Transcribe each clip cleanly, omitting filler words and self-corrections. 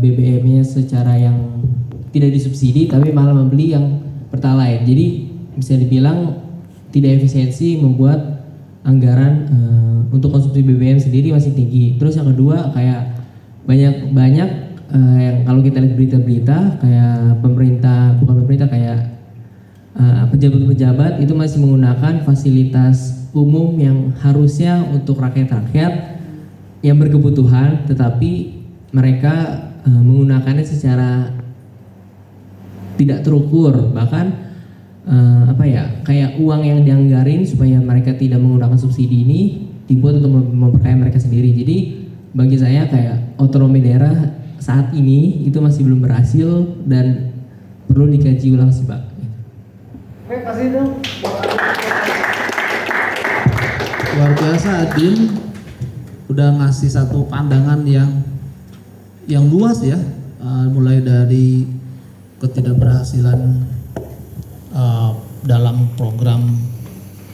BBM-nya secara yang tidak disubsidi tapi malah membeli yang pertalite. Jadi bisa dibilang tidak efisiensi, membuat anggaran untuk konsumsi BBM sendiri masih tinggi. Terus yang kedua kayak banyak yang kalau kita lihat berita-berita kayak kayak pejabat-pejabat itu masih menggunakan fasilitas umum yang harusnya untuk rakyat-rakyat yang berkebutuhan, tetapi mereka menggunakannya secara tidak terukur, bahkan kayak uang yang dianggarin supaya mereka tidak menggunakan subsidi ini dibuat untuk memperkaya mereka sendiri. Jadi bagi saya kayak otonomi daerah saat ini itu masih belum berhasil dan perlu dikaji ulang sih Pak. Oke, kasih dong. Luar biasa Adin udah ngasih satu pandangan yang luas ya, mulai dari ketidakberhasilan dalam program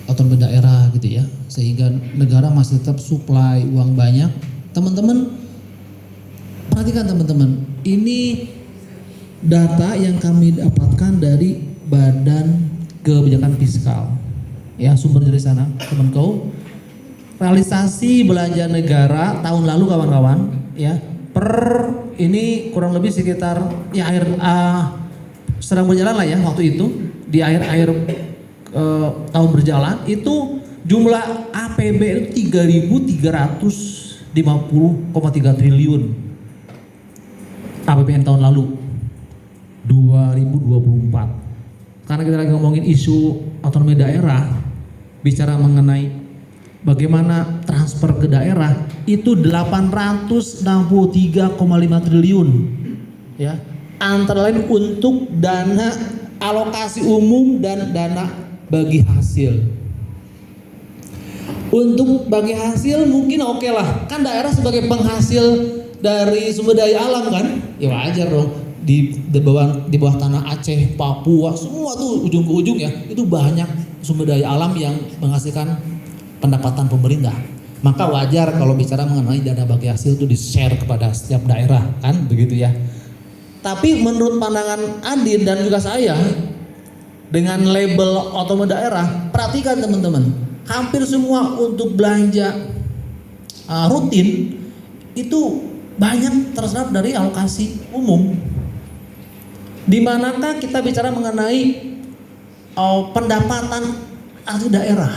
otonomi daerah gitu ya, sehingga negara masih tetap supply uang banyak. Teman-teman perhatikan teman-teman, ini data yang kami dapatkan dari Badan Kebijakan Fiskal ya, sumber dari sana Kemenko. Realisasi belanja negara tahun lalu kawan-kawan ya, per ini kurang lebih sekitar ya sedang berjalan lah ya waktu itu, di akhir tahun berjalan itu jumlah APB itu 3.350,3 triliun APBN tahun lalu 2024. Karena kita lagi ngomongin isu otonomi daerah, bicara mengenai bagaimana transfer ke daerah itu 863,5 triliun ya, antara lain untuk dana alokasi umum dan dana bagi hasil. Untuk bagi hasil mungkin oke lah, kan daerah sebagai penghasil dari sumber daya alam kan, ya wajar dong. Di bawah tanah Aceh, Papua, semua tuh ujung ke ujung ya, itu banyak sumber daya alam yang menghasilkan pendapatan pemerintah. Maka wajar kalau bicara mengenai dana bagi hasil itu di-share kepada setiap daerah kan, begitu ya. Tapi menurut pandangan Adin dan juga saya, dengan label otonomi daerah, perhatikan teman-teman, hampir semua untuk belanja rutin itu banyak terserap dari alokasi umum. Di manakah kita bicara mengenai pendapatan asli daerah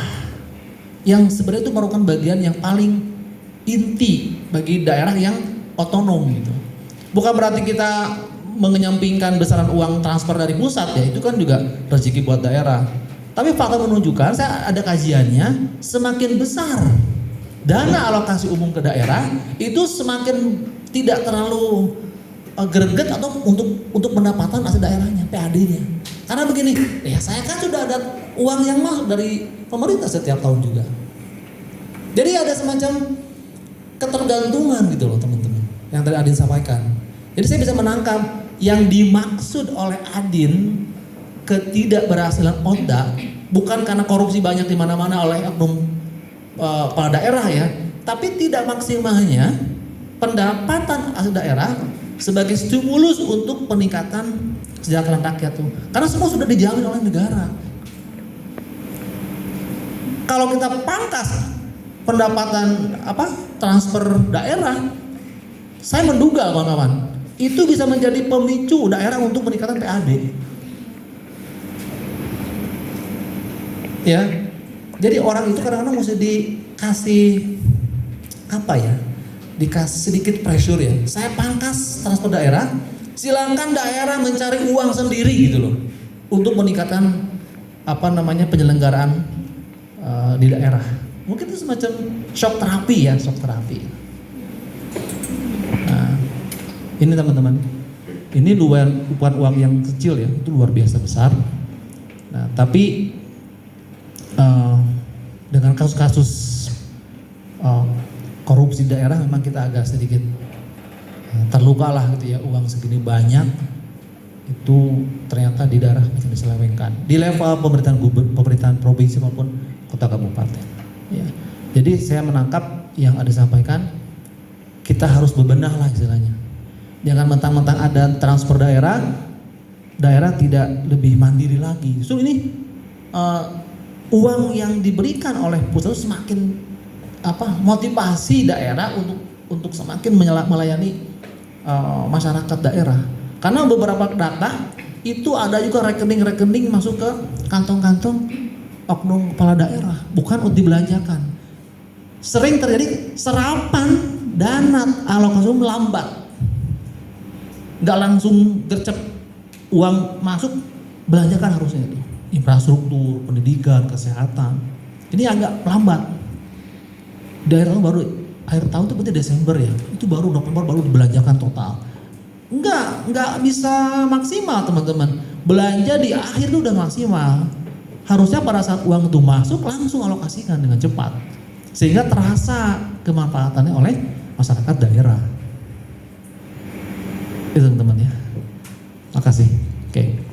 yang sebenarnya itu merupakan bagian yang paling inti bagi daerah yang otonom gitu. Bukan berarti kita mengenyampingkan besaran uang transfer dari pusat ya, itu kan juga rezeki buat daerah. Tapi fakta menunjukkan, saya ada kajiannya, semakin besar dana alokasi umum ke daerah itu semakin tidak terlalu greget atau untuk pendapatan asli daerahnya, PAD-nya. Karena begini, ya saya kan sudah ada uang yang masuk dari pemerintah setiap tahun juga. Jadi ada semacam ketergantungan gitu loh teman-teman, yang tadi Adin sampaikan. Jadi saya bisa menangkap yang dimaksud oleh Adin ketidakberhasilan ODA bukan karena korupsi banyak di mana-mana oleh oknum kepala daerah ya, tapi tidak maksimalnya pendapatan asli daerah sebagai stimulus untuk peningkatan kesejahteraan rakyat tuh. Karena semua sudah dijamin oleh negara. Kalau kita pangkas pendapatan transfer daerah, saya menduga kawan-kawan, itu bisa menjadi pemicu daerah untuk peningkatan PAD. Ya. Jadi orang itu kadang-kadang mesti dikasih dikasih sedikit pressure ya. Saya pangkas transfer daerah, silakan daerah mencari uang sendiri gitu loh untuk meningkatkan penyelenggaraan di daerah. Mungkin itu semacam shock terapi ya, shock terapi. Nah, ini teman-teman, ini bukan uang yang kecil ya, itu luar biasa besar. Nah, tapi dengan kasus-kasus korupsi daerah memang kita agak sedikit terluka lah gitu ya, uang segini banyak itu ternyata di daerah bisa diselewengkan di level pemerintahan provinsi maupun kota kabupaten ya. Jadi saya menangkap yang ada disampaikan, kita harus bebenah lah istilahnya Jangan mentang-mentang ada transfer daerah tidak lebih mandiri lagi. Justru ini uang yang diberikan oleh pusat itu semakin motivasi daerah untuk semakin melayani masyarakat daerah. Karena beberapa data itu ada juga rekening-rekening masuk ke kantong-kantong oknum kepala daerah, bukan untuk dibelanjakan. Sering terjadi serapan dana alokasi melambat, nggak langsung gercep uang masuk, belanjakan harusnya itu infrastruktur, pendidikan, kesehatan. Ini agak lambat. Daerah baru akhir tahun itu berarti Desember ya, itu baru November baru dibelanjakan total. Nggak bisa maksimal teman-teman. Belanja di akhir itu udah maksimal. Harusnya pada saat uang itu masuk langsung alokasikan dengan cepat, sehingga terasa kemanfaatannya oleh masyarakat daerah. Itu teman-teman ya. Makasih. Oke.